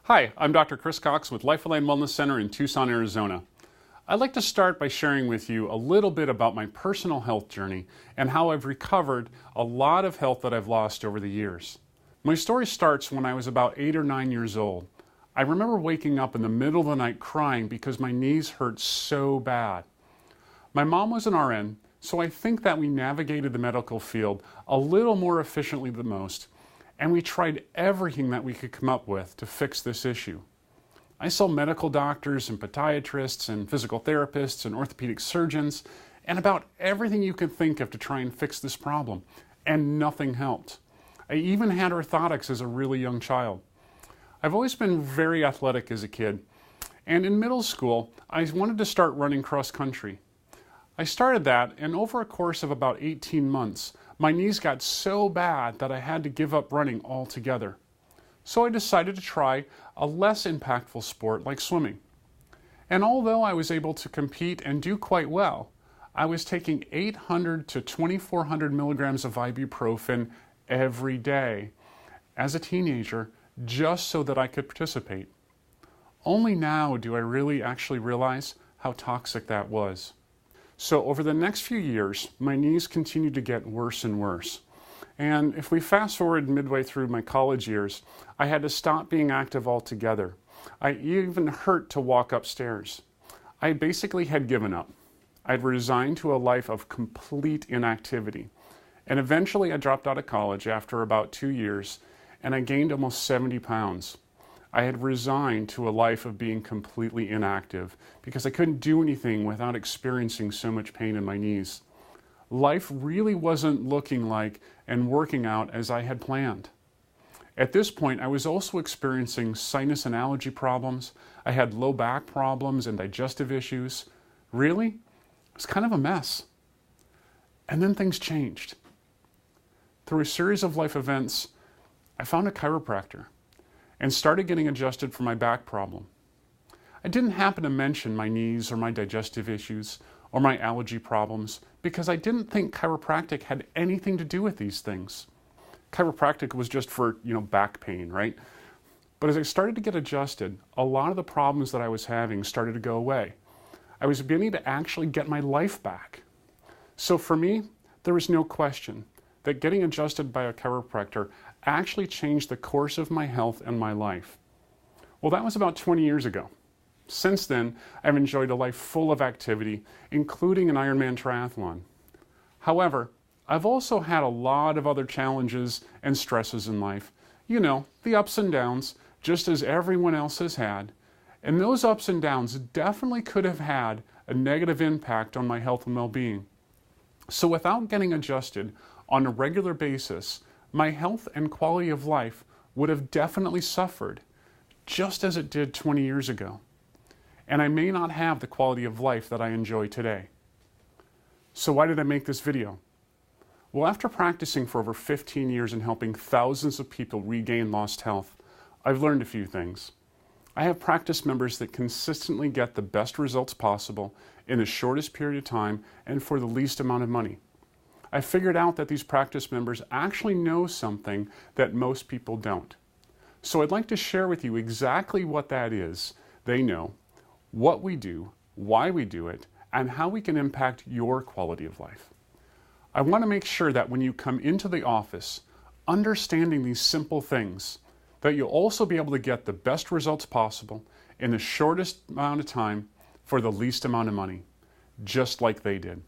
Hi, I'm Dr. Chris Cox with Life Line Wellness Center in Tucson, Arizona. I'd like to start by sharing with you a little bit about my personal health journey and how I've recovered a lot of health that I've lost over the years. My story starts when I was about 8 or 9 years old. I remember waking up in the middle of the night crying because my knees hurt so bad. My mom was an RN, so I think that we navigated the medical field a little more efficiently than most, and we tried everything that we could come up with to fix this issue. I saw medical doctors and podiatrists and physical therapists and orthopedic surgeons and about everything you could think of to try and fix this problem, and nothing helped. I even had orthotics as a really young child. I've always been very athletic as a kid, and in middle school, I wanted to start running cross country. I started that, and over a course of about 18 months, my knees got so bad that I had to give up running altogether. So I decided to try a less impactful sport like swimming. And although I was able to compete and do quite well, I was taking 800 to 2,400 milligrams of ibuprofen every day as a teenager just so that I could participate. Only now do I really actually realize how toxic that was. So over the next few years, my knees continued to get worse and worse. And if we fast forward midway through my college years, I had to stop being active altogether. I even hurt to walk upstairs. I basically had given up. I'd resigned to a life of complete inactivity. And eventually I dropped out of college after about 2 years, and I gained almost 70 pounds. I had resigned to a life of being completely inactive because I couldn't do anything without experiencing so much pain in my knees. Life really wasn't looking like and working out as I had planned. At this point, I was also experiencing sinus and allergy problems. I had low back problems and digestive issues. Really, it was kind of a mess. And then things changed. Through a series of life events, I found a chiropractor and started getting adjusted for my back problem. I didn't happen to mention my knees or my digestive issues or my allergy problems because I didn't think chiropractic had anything to do with these things. Chiropractic was just for, back pain, right? But as I started to get adjusted, a lot of the problems that I was having started to go away. I was beginning to actually get my life back. So for me, there was no question that getting adjusted by a chiropractor actually changed the course of my health and my life. Well, that was about 20 years ago. Since then, I've enjoyed a life full of activity, including an Ironman triathlon. However, I've also had a lot of other challenges and stresses in life. The ups and downs, just as everyone else has had. And those ups and downs definitely could have had a negative impact on my health and well-being. So without getting adjusted on a regular basis, my health and quality of life would have definitely suffered, just as it did 20 years ago. And I may not have the quality of life that I enjoy today. So why did I make this video? Well, after practicing for over 15 years and helping thousands of people regain lost health, I've learned a few things. I have practice members that consistently get the best results possible in the shortest period of time and for the least amount of money. I figured out that these practice members actually know something that most people don't. So I'd like to share with you exactly what that is. They know what we do, why we do it, and how we can impact your quality of life. I want to make sure that when you come into the office, understanding these simple things, that you'll also be able to get the best results possible in the shortest amount of time for the least amount of money, just like they did.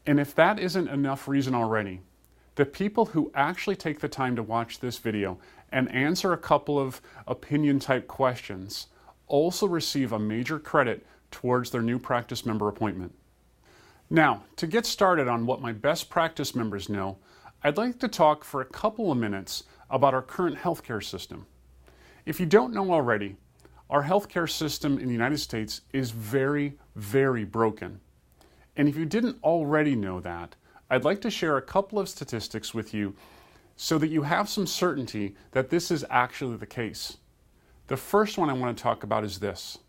And if that isn't enough reason already, the people who actually take the time to watch this video and answer a couple of opinion type questions also receive a major credit towards their new practice member appointment. Now, to get started on what my best practice members know, I'd like to talk for a couple of minutes about our current healthcare system. If you don't know already, our healthcare system in the United States is very, very broken. And if you didn't already know that, I'd like to share a couple of statistics with you so that you have some certainty that this is actually the case. The first one I want to talk about is this.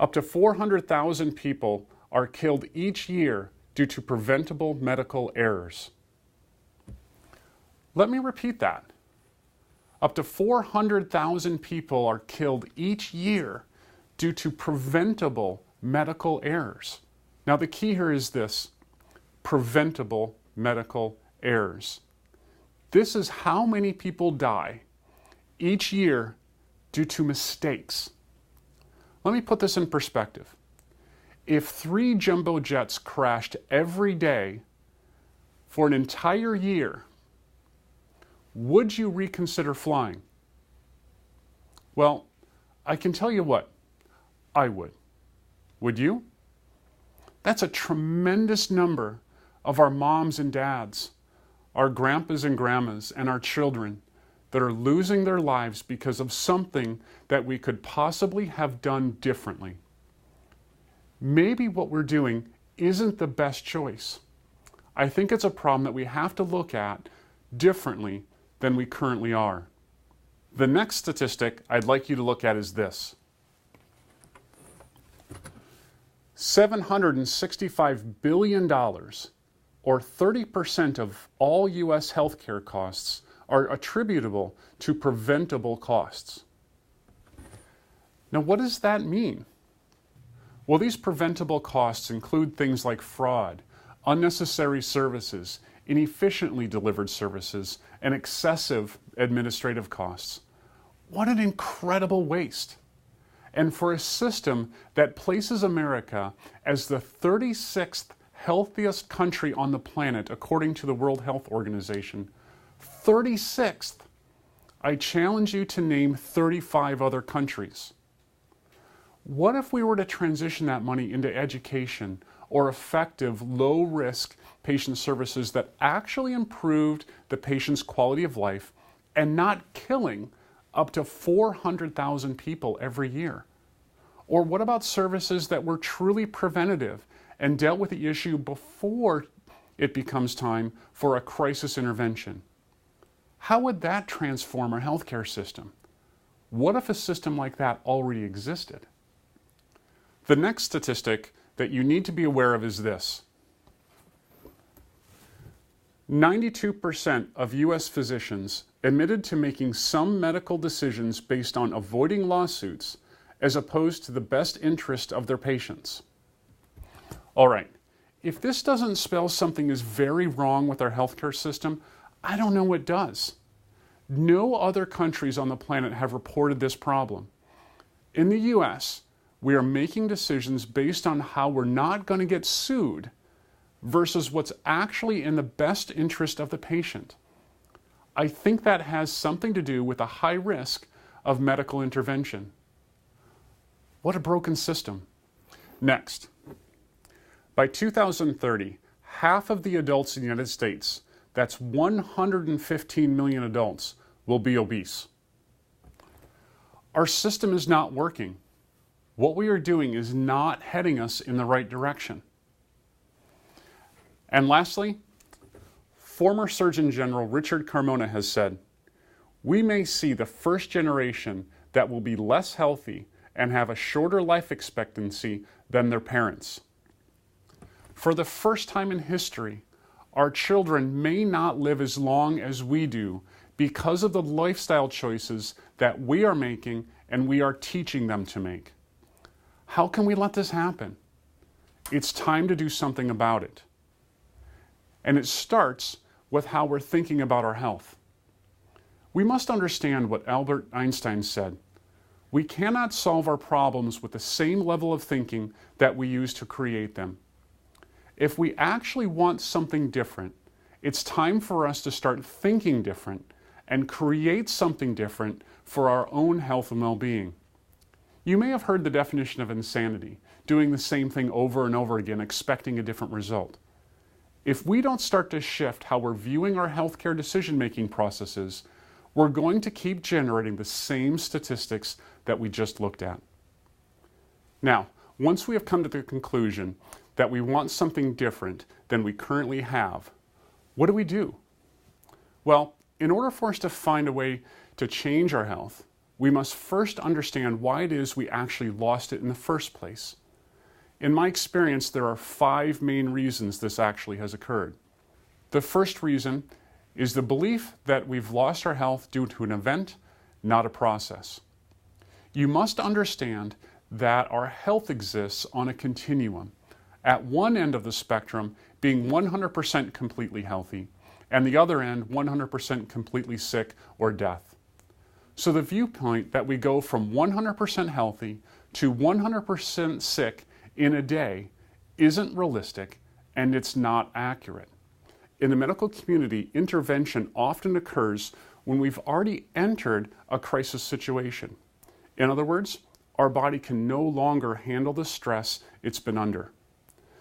Up to 400,000 people are killed each year due to preventable medical errors. Let me repeat that. Up to 400,000 people are killed each year due to preventable medical errors. Now the key here is this: preventable medical errors. This is how many people die each year due to mistakes. Let me put this in perspective. If 3 jumbo jets crashed every day for an entire year, would you reconsider flying? Well, I can tell you what, I would. Would you? That's a tremendous number of our moms and dads, our grandpas and grandmas, and our children that are losing their lives because of something that we could possibly have done differently. Maybe what we're doing isn't the best choice. I think it's a problem that we have to look at differently than we currently are. The next statistic I'd like you to look at is this. $765 billion, or 30% of all U.S. healthcare costs, are attributable to preventable costs. Now, what does that mean? Well, these preventable costs include things like fraud, unnecessary services, inefficiently delivered services, and excessive administrative costs. What an incredible waste. And for a system that places America as the 36th healthiest country on the planet, according to the World Health Organization, 36th, I challenge you to name 35 other countries. What if we were to transition that money into education or effective, low-risk patient services that actually improved the patient's quality of life and not killing up to 400,000 people every year? Or what about services that were truly preventative and dealt with the issue before it becomes time for a crisis intervention? How would that transform our healthcare system? What if a system like that already existed? The next statistic that you need to be aware of is this. 92% of U.S. physicians admitted to making some medical decisions based on avoiding lawsuits as opposed to the best interest of their patients. All right, if this doesn't spell something is very wrong with our healthcare system, I don't know what does. No other countries on the planet have reported this problem. In the U.S., we are making decisions based on how we're not going to get sued versus what's actually in the best interest of the patient. I think that has something to do with a high risk of medical intervention. What a broken system. Next, by 2030, half of the adults in the United States, that's 115 million adults, will be obese. Our system is not working. What we are doing is not heading us in the right direction. And lastly, former Surgeon General Richard Carmona has said, we may see the first generation that will be less healthy and have a shorter life expectancy than their parents. For the first time in history, our children may not live as long as we do because of the lifestyle choices that we are making and we are teaching them to make. How can we let this happen? It's time to do something about it. And it starts with how we're thinking about our health. We must understand what Albert Einstein said. We cannot solve our problems with the same level of thinking that we use to create them. If we actually want something different, it's time for us to start thinking different and create something different for our own health and well-being. You may have heard the definition of insanity, doing the same thing over and over again, expecting a different result. If we don't start to shift how we're viewing our healthcare decision-making processes, we're going to keep generating the same statistics that we just looked at. Now, once we have come to the conclusion that we want something different than we currently have, what do? Well, in order for us to find a way to change our health, we must first understand why it is we actually lost it in the first place. In my experience, there are 5 main reasons this actually has occurred. The first reason is the belief that we've lost our health due to an event, not a process. You must understand that our health exists on a continuum, at one end of the spectrum being 100% completely healthy, and the other end 100% completely sick or death. So the viewpoint that we go from 100% healthy to 100% sick in a day isn't realistic, and it's not accurate. In the medical community, intervention often occurs when we've already entered a crisis situation. In other words, our body can no longer handle the stress it's been under.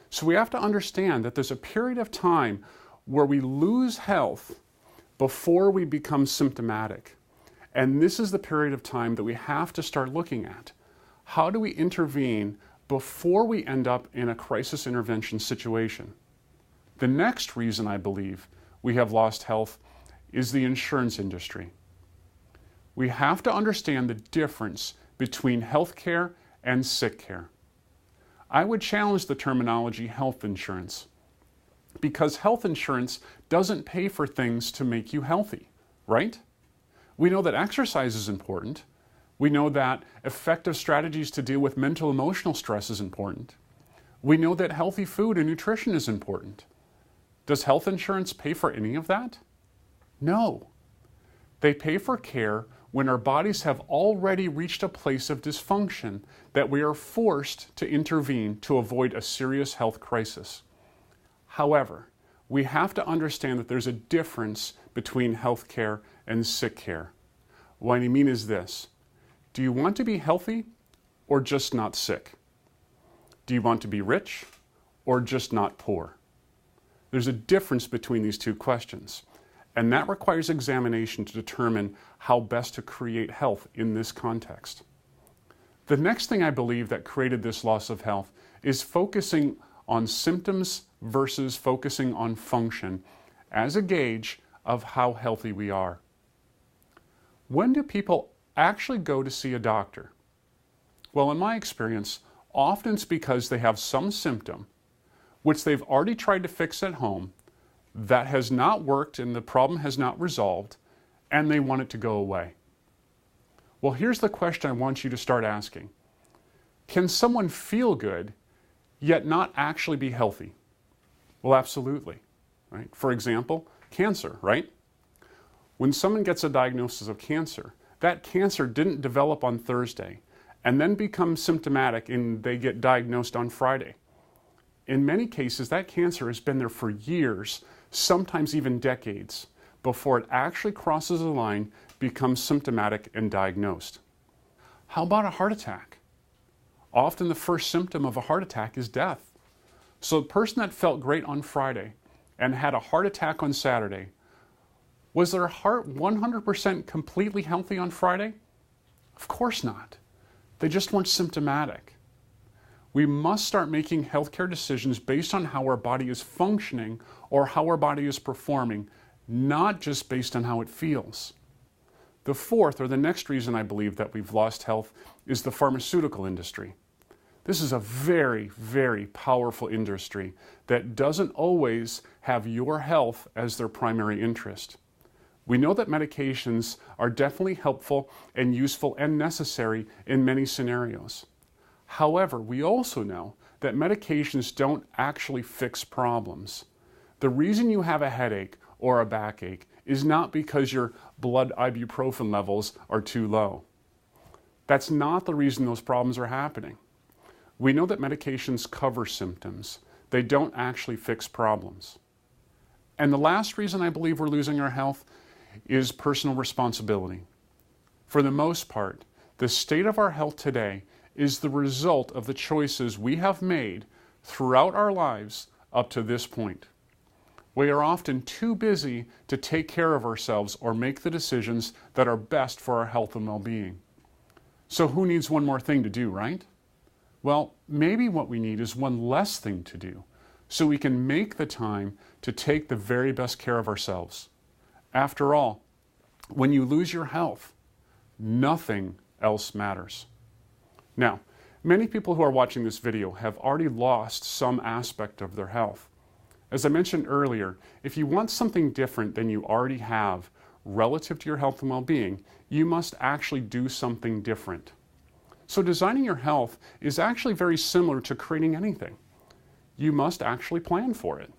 So we have to understand that there's a period of time where we lose health before we become symptomatic. And this is the period of time that we have to start looking at. How do we intervene before we end up in a crisis intervention situation? The next reason I believe we have lost health is the insurance industry. We have to understand the difference between health care and sick care. I would challenge the terminology health insurance, because health insurance doesn't pay for things to make you healthy, right? We know that exercise is important. We know that effective strategies to deal with mental emotional stress is important. We know that healthy food and nutrition is important. Does health insurance pay for any of that? No. They pay for care when our bodies have already reached a place of dysfunction that we are forced to intervene to avoid a serious health crisis. However, we have to understand that there's a difference between health care and sick care. What I mean is this: do you want to be healthy or just not sick? Do you want to be rich or just not poor? There's a difference between these two questions, and that requires examination to determine how best to create health in this context. The next thing I believe that created this loss of health is focusing on symptoms versus focusing on function as a gauge of how healthy we are. When do people actually go to see a doctor? Well, in my experience, often it's because they have some symptom which they've already tried to fix at home that has not worked and the problem has not resolved, and they want it to go away. Well, here's the question I want you to start asking. Can someone feel good yet not actually be healthy? Well, absolutely, right? For example, cancer, right? When someone gets a diagnosis of cancer, that cancer didn't develop on Thursday and then become symptomatic and they get diagnosed on Friday. In many cases, that cancer has been there for years, sometimes even decades, before it actually crosses the line, becomes symptomatic and diagnosed. How about a heart attack? Often the first symptom of a heart attack is death. So the person that felt great on Friday and had a heart attack on Saturday, was their heart 100% completely healthy on Friday? Of course not. They just weren't symptomatic. We must start making healthcare decisions based on how our body is functioning or how our body is performing, not just based on how it feels. The fourth, or the next reason I believe that we've lost health, is the pharmaceutical industry. This is a very, very powerful industry that doesn't always have your health as their primary interest. We know that medications are definitely helpful and useful and necessary in many scenarios. However, we also know that medications don't actually fix problems. The reason you have a headache or a backache is not because your blood ibuprofen levels are too low. That's not the reason those problems are happening. We know that medications cover symptoms. They don't actually fix problems. And the last reason I believe we're losing our health is personal responsibility. For the most part, the state of our health today is the result of the choices we have made throughout our lives up to this point. We are often too busy to take care of ourselves or make the decisions that are best for our health and well-being. So who needs one more thing to do, right? Well, maybe what we need is one less thing to do so we can make the time to take the very best care of ourselves. After all, when you lose your health, nothing else matters. Now, many people who are watching this video have already lost some aspect of their health. As I mentioned earlier, if you want something different than you already have relative to your health and well-being, you must actually do something different. So designing your health is actually very similar to creating anything. You must actually plan for it.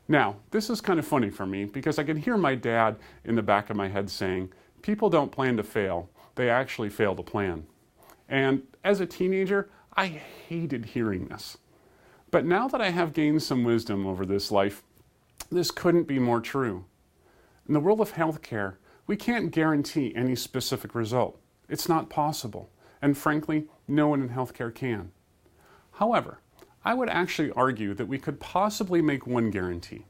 Now, this is kind of funny for me because I can hear my dad in the back of my head saying, people don't plan to fail, they actually fail to plan. And as a teenager, I hated hearing this. But now that I have gained some wisdom over this life, this couldn't be more true. In the world of healthcare, we can't guarantee any specific result. It's not possible. And frankly, no one in healthcare can. However, I would actually argue that we could possibly make one guarantee.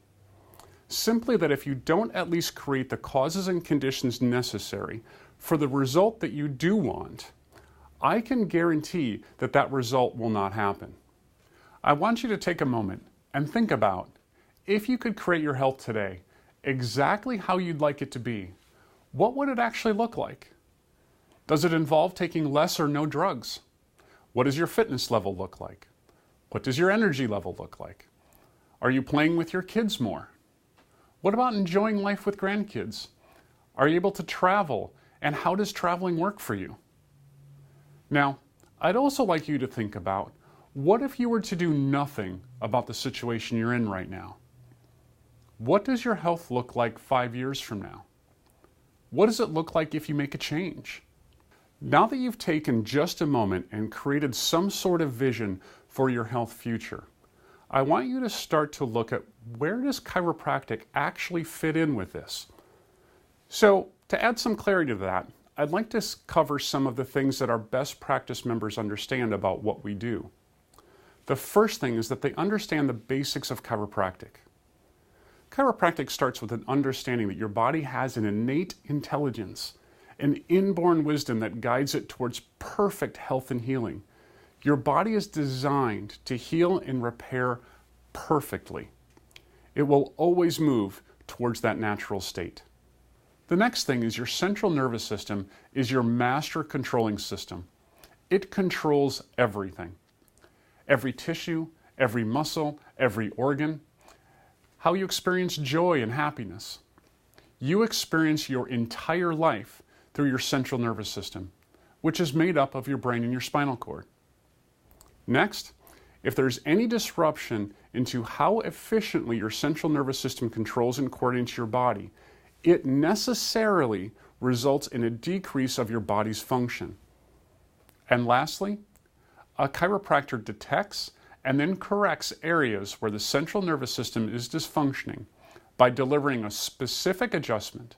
Simply that if you don't at least create the causes and conditions necessary for the result that you do want, I can guarantee that that result will not happen. I want you to take a moment and think about, if you could create your health today exactly how you'd like it to be, what would it actually look like? Does it involve taking less or no drugs? What does your fitness level look like? What does your energy level look like? Are you playing with your kids more? What about enjoying life with grandkids? Are you able to travel? And how does traveling work for you? Now, I'd also like you to think about, what if you were to do nothing about the situation you're in right now? What does your health look like 5 years from now? What does it look like if you make a change? Now that you've taken just a moment and created some sort of vision for your health future, I want you to start to look at, where does chiropractic actually fit in with this? So, to add some clarity to that, I'd like to cover some of the things that our best practice members understand about what we do. The first thing is that they understand the basics of chiropractic. Chiropractic starts with an understanding that your body has an innate intelligence, an inborn wisdom that guides it towards perfect health and healing. Your body is designed to heal and repair perfectly. It will always move towards that natural state. The next thing is, your central nervous system is your master controlling system. It controls everything. Every tissue, every muscle, every organ, how you experience joy and happiness. You experience your entire life through your central nervous system, which is made up of your brain and your spinal cord. Next, if there's any disruption into how efficiently your central nervous system controls and coordinates your body, it necessarily results in a decrease of your body's function. And lastly, a chiropractor detects and then corrects areas where the central nervous system is dysfunctioning by delivering a specific adjustment.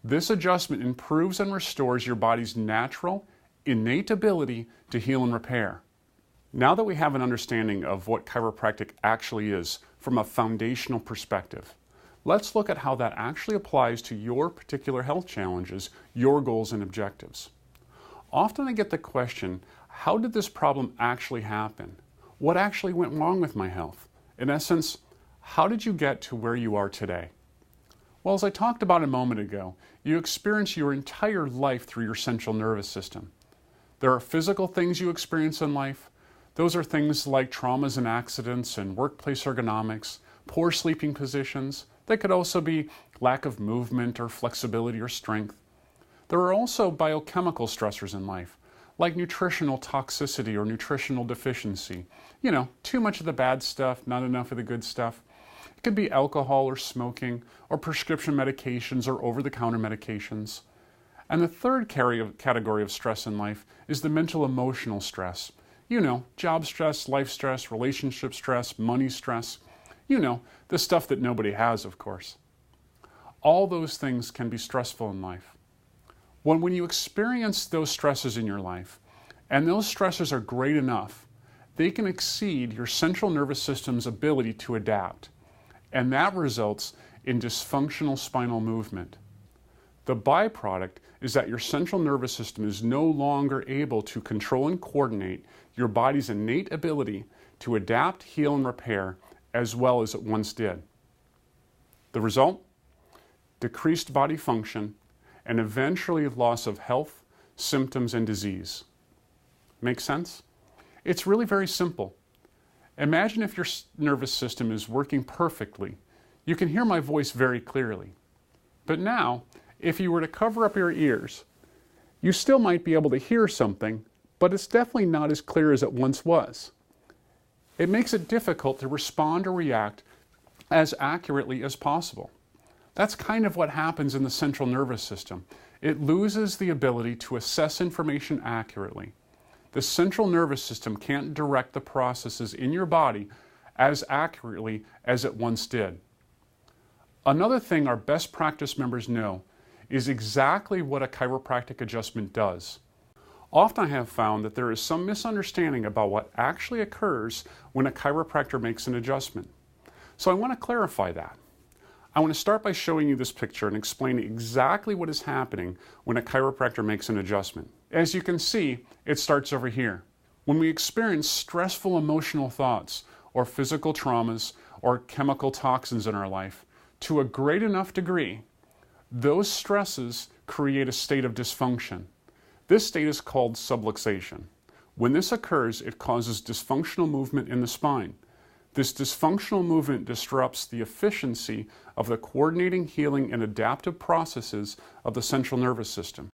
This adjustment improves and restores your body's natural, innate ability to heal and repair. Now that we have an understanding of what chiropractic actually is from a foundational perspective, let's look at how that actually applies to your particular health challenges, your goals and objectives. Often I get the question, how did this problem actually happen? What actually went wrong with my health? In essence, how did you get to where you are today? Well, as I talked about a moment ago, you experience your entire life through your central nervous system. There are physical things you experience in life. Those are things like traumas and accidents and workplace ergonomics, poor sleeping positions. They could also be lack of movement or flexibility or strength. There are also biochemical stressors in life, like nutritional toxicity or nutritional deficiency. You know, too much of the bad stuff, not enough of the good stuff. It could be alcohol or smoking or prescription medications or over-the-counter medications. And the third category of stress in life is the mental emotional stress. You know, job stress, life stress, relationship stress, money stress. You know, the stuff that nobody has, of course. All those things can be stressful in life. When you experience those stresses in your life, and those stresses are great enough, they can exceed your central nervous system's ability to adapt. And that results in dysfunctional spinal movement. The byproduct is that your central nervous system is no longer able to control and coordinate your body's innate ability to adapt, heal, and repair as well as it once did. The result? Decreased body function and eventually loss of health, symptoms, and disease. Make sense? It's really very simple. Imagine if your nervous system is working perfectly. You can hear my voice very clearly. But now, if you were to cover up your ears, you still might be able to hear something, but it's definitely not as clear as it once was. It makes it difficult to respond or react as accurately as possible. That's kind of what happens in the central nervous system. It loses the ability to assess information accurately. The central nervous system can't direct the processes in your body as accurately as it once did. Another thing our best practice members know is exactly what a chiropractic adjustment does. Often I have found that there is some misunderstanding about what actually occurs when a chiropractor makes an adjustment. So I want to clarify that. I want to start by showing you this picture and explain exactly what is happening when a chiropractor makes an adjustment. As you can see, it starts over here. When we experience stressful emotional thoughts or physical traumas or chemical toxins in our life, to a great enough degree, those stresses create a state of dysfunction. This state is called subluxation. When this occurs, it causes dysfunctional movement in the spine. This dysfunctional movement disrupts the efficiency of the coordinating, healing, and adaptive processes of the central nervous system.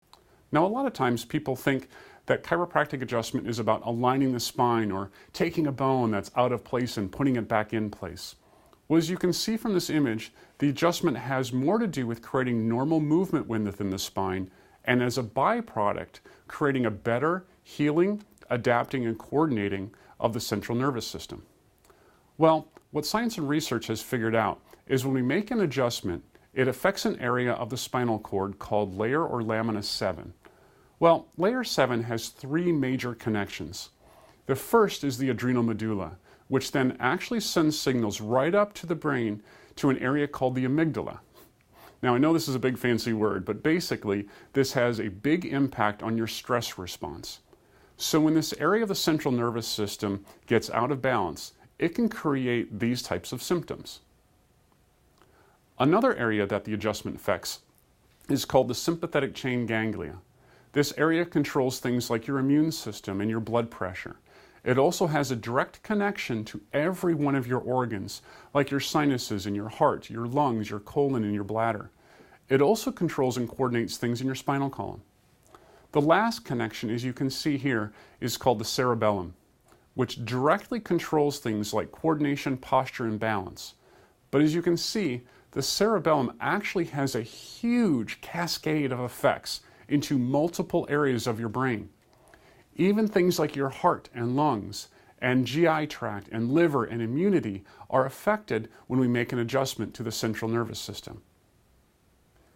Now, a lot of times people think that chiropractic adjustment is about aligning the spine or taking a bone that's out of place and putting it back in place. Well, as you can see from this image, the adjustment has more to do with creating normal movement within the spine, and as a byproduct, creating a better healing, adapting, and coordinating of the central nervous system. Well, what science and research has figured out is when we make an adjustment, it affects an area of the spinal cord called layer or lamina 7. Well, layer 7 has three major connections. The first is the adrenal medulla, which then actually sends signals right up to the brain to an area called the amygdala. Now, I know this is a big fancy word, but basically, this has a big impact on your stress response. So when this area of the central nervous system gets out of balance, it can create these types of symptoms. Another area that the adjustment affects is called the sympathetic chain ganglia. This area controls things like your immune system and your blood pressure. It also has a direct connection to every one of your organs, like your sinuses and your heart, your lungs, your colon, and your bladder. It also controls and coordinates things in your spinal column. The last connection, as you can see here, is called the cerebellum, which directly controls things like coordination, posture, and balance. But as you can see, the cerebellum actually has a huge cascade of effects into multiple areas of your brain. Even things like your heart and lungs and GI tract and liver and immunity are affected when we make an adjustment to the central nervous system.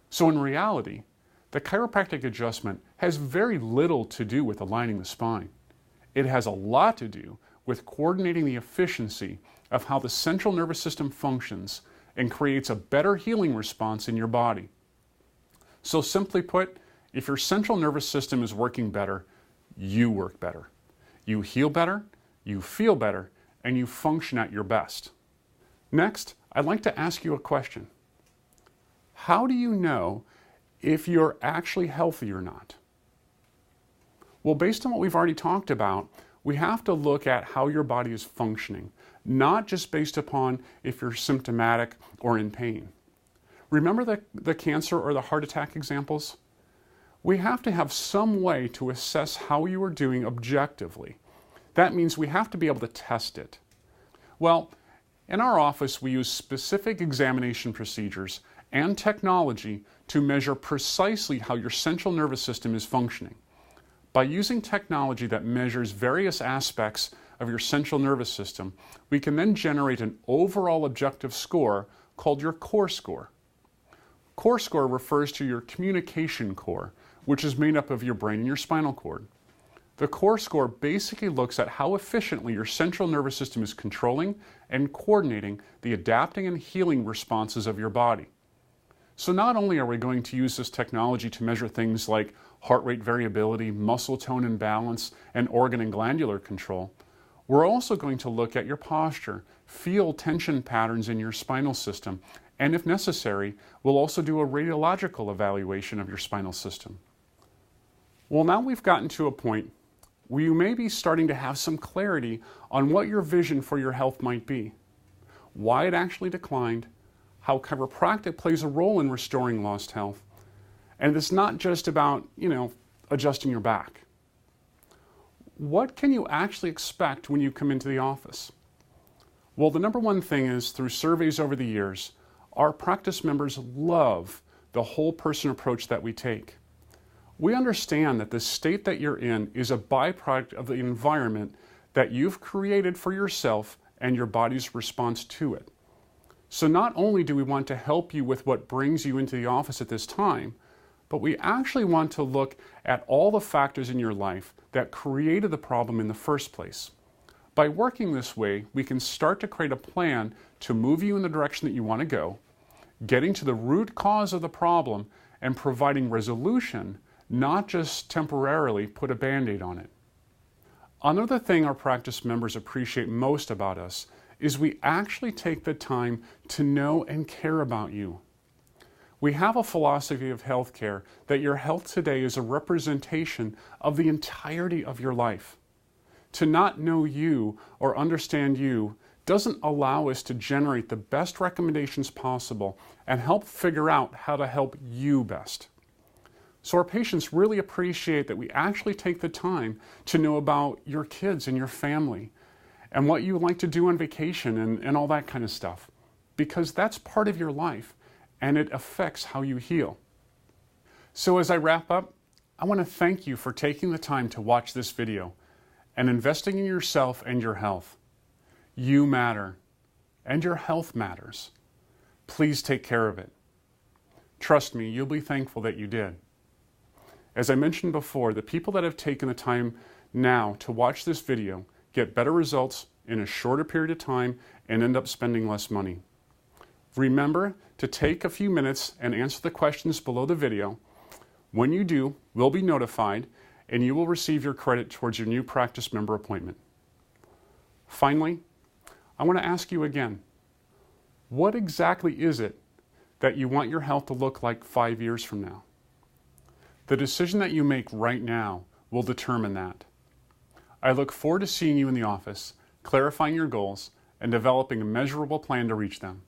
So in reality, the chiropractic adjustment has very little to do with aligning the spine. It has a lot to do with coordinating the efficiency of how the central nervous system functions and creates a better healing response in your body. So simply put, if your central nervous system is working better, you work better. You heal better, you feel better, and you function at your best. Next, I'd like to ask you a question. How do you know if you're actually healthy or not? Well, based on what we've already talked about, we have to look at how your body is functioning, not just based upon if you're symptomatic or in pain. Remember the cancer or the heart attack examples? We have to have some way to assess how you are doing objectively. That means we have to be able to test it. Well, in our office, we use specific examination procedures and technology to measure precisely how your central nervous system is functioning. By using technology that measures various aspects of your central nervous system, we can then generate an overall objective score called your core score. Core score refers to your communication core, which is made up of your brain and your spinal cord. The core score basically looks at how efficiently your central nervous system is controlling and coordinating the adapting and healing responses of your body. So not only are we going to use this technology to measure things like heart rate variability, muscle tone and balance, and organ and glandular control, we're also going to look at your posture, feel tension patterns in your spinal system, and if necessary, we'll also do a radiological evaluation of your spinal system. Well, now we've gotten to a point where you may be starting to have some clarity on what your vision for your health might be, why it actually declined, how chiropractic plays a role in restoring lost health, and it's not just about, adjusting your back. What can you actually expect when you come into the office? Well, the number one thing is, through surveys over the years, our practice members love the whole person approach that we take. We understand that the state that you're in is a byproduct of the environment that you've created for yourself and your body's response to it. So not only do we want to help you with what brings you into the office at this time, but we actually want to look at all the factors in your life that created the problem in the first place. By working this way, we can start to create a plan to move you in the direction that you want to go, getting to the root cause of the problem and providing resolution, not just temporarily put a Band-Aid on it. Another thing our practice members appreciate most about us is we actually take the time to know and care about you. We have a philosophy of healthcare that your health today is a representation of the entirety of your life. To not know you or understand you doesn't allow us to generate the best recommendations possible and help figure out how to help you best. So our patients really appreciate that we actually take the time to know about your kids and your family and what you like to do on vacation and all that kind of stuff, because that's part of your life and it affects how you heal. So as I wrap up, I want to thank you for taking the time to watch this video and investing in yourself and your health. You matter, and your health matters. Please take care of it. Trust me, you'll be thankful that you did. As I mentioned before, the people that have taken the time now to watch this video get better results in a shorter period of time and end up spending less money. Remember to take a few minutes and answer the questions below the video. When you do, we'll be notified and you will receive your credit towards your new practice member appointment. Finally, I want to ask you again, what exactly is it that you want your health to look like 5 years from now? The decision that you make right now will determine that. I look forward to seeing you in the office, clarifying your goals, and developing a measurable plan to reach them.